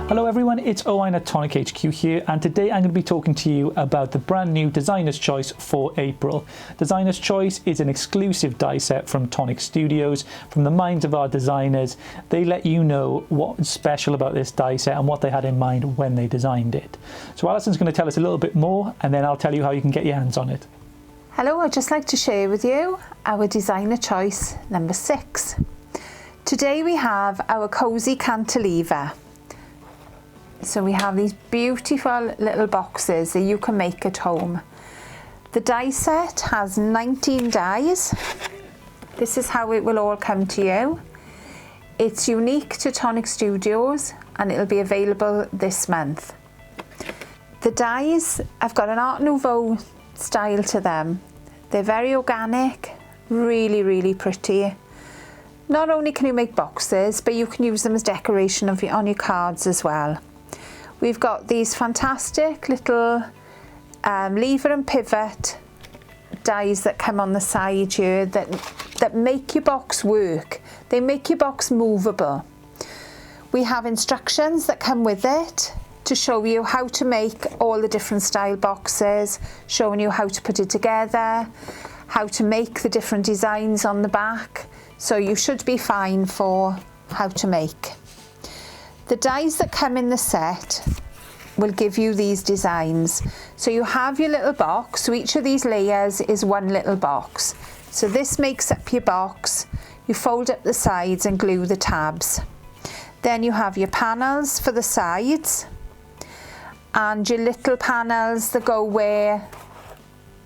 Hello everyone, it's Owen at Tonic HQ here, and today I'm going to be talking to you about the brand new Designer's Choice for April. Designer's Choice is an exclusive die set from Tonic Studios, from the minds of our designers. They let you know what's special about this die set and what they had in mind when they designed it. So Alison's going to tell us a little bit more, and then I'll tell you how you can get your hands on it. Hello, I'd just like to share with you our Designer Choice number 6. Today we have our Cosy Cantilever. So we have these beautiful little boxes that you can make at home. The die set has 19 dies. This is how it will all come to you. It's unique to Tonic Studios and it'll be available this month. The dies have got an Art Nouveau style to them. They're very organic, really pretty. Not only can you make boxes, but you can use them as decoration on your cards as well. We've got these fantastic little lever and pivot dies that come on the side here that make your box work. They make your box movable. We have instructions that come with it to show you how to make all the different style boxes, showing you how to put it together, how to make the different designs on the back. So you should be fine for how to make. The dies that come in the set will give you these designs. So you have your little box, so each of these layers is one little box. So this makes up your box. You fold up the sides and glue the tabs. Then you have your panels for the sides and your little panels that go where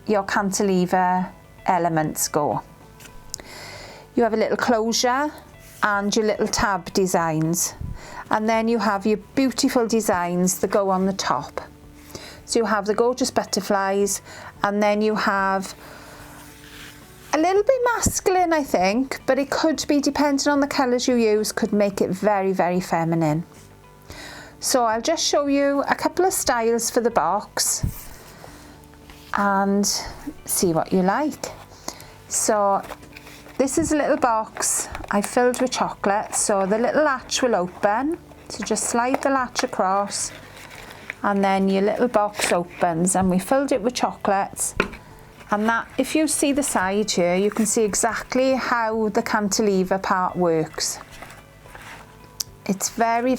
your cantilever elements go. You have a little closure and your little tab designs. And then you have your beautiful designs that go on the top. So you have the gorgeous butterflies, and then you have a little bit masculine, I think, but it could be, depending on the colours you use, could make it very feminine. So I'll just show you a couple of styles for the box and see what you like. So this is a little box I filled with chocolate, so the little latch will open. So just slide the latch across and then your little box opens, and we filled it with chocolates. And that, if you see the side here, you can see exactly how the cantilever part works. It's very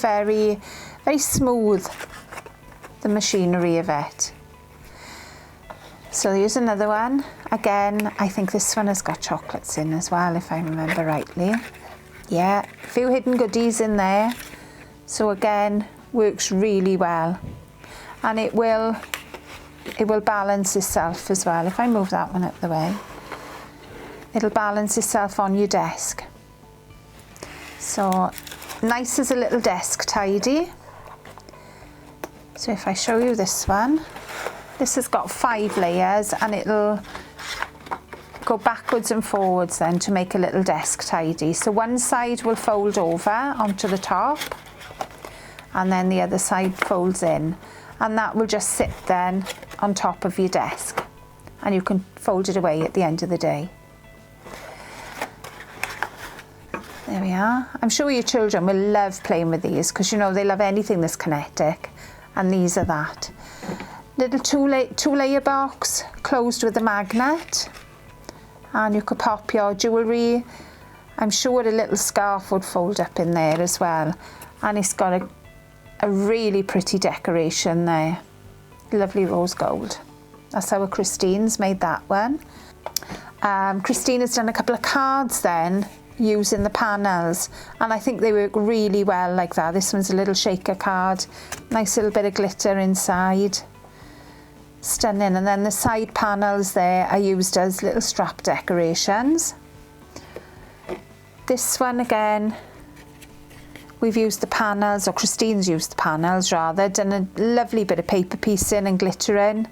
smooth, the machinery of it. So here's another one. Again, I think this one has got chocolates in as well, if I remember rightly. Yeah, a few hidden goodies in there. So again, works really well. And it will balance itself as well. If I move that one out the way, it'll balance itself on your desk. So nice as a little desk tidy. So if I show you this one, this has got 5 layers and it'll go backwards and forwards then to make a little desk tidy. So one side will fold over onto the top and then the other side folds in, and that will just sit then on top of your desk and you can fold it away at the end of the day. There we are. I'm sure your children will love playing with these because, you know, they love anything that's kinetic, and these are that. Little two-layer box closed with a magnet, and you could pop your jewellery. I'm sure a little scarf would fold up in there as well, and it's got a really pretty decoration there. Lovely rose gold. That's how Christine's made that one. Christine has done a couple of cards then using the panels, and I think they work really well like that. This one's a little shaker card, nice little bit of glitter inside. Stunning. And then the side panels there are used as little strap decorations. This one again, we've used the panels, or Christine's used the panels rather, done a lovely bit of paper piecing and glittering,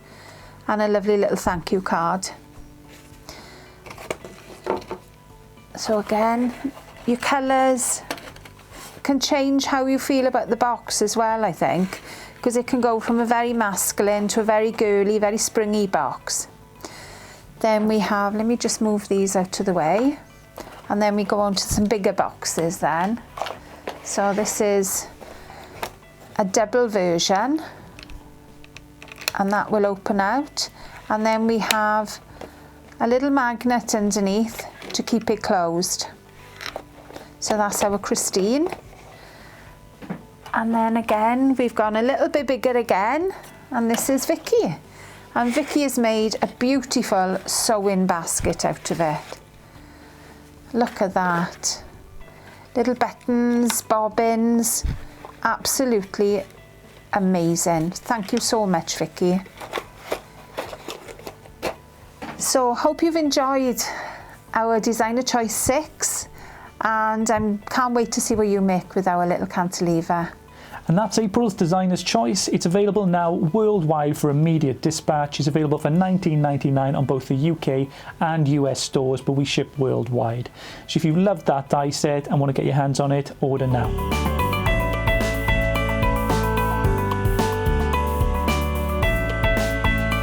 and a lovely little thank you card. So again, your colours can change how you feel about the box as well, I think, because it can go from a very masculine to a very girly, very springy box. Then we have, let me just move these out of the way, and then we go on to some bigger boxes then. So this is a double version, and that will open out, and then we have a little magnet underneath to keep it closed. So that's our Christine. And then again, we've gone a little bit bigger again, and this is Vicky. And Vicky has made a beautiful sewing basket out of it. Look at that. Little buttons, bobbins, absolutely amazing. Thank you so much, Vicky. So hope you've enjoyed our Designer Choice 6, and I can't wait to see what you make with our little cantilever. And that's April's Designer's Choice. It's available now worldwide for immediate dispatch. It's available for $19.99 on both the UK and US stores, but we ship worldwide. So if you loved that die set and want to get your hands on it, order now.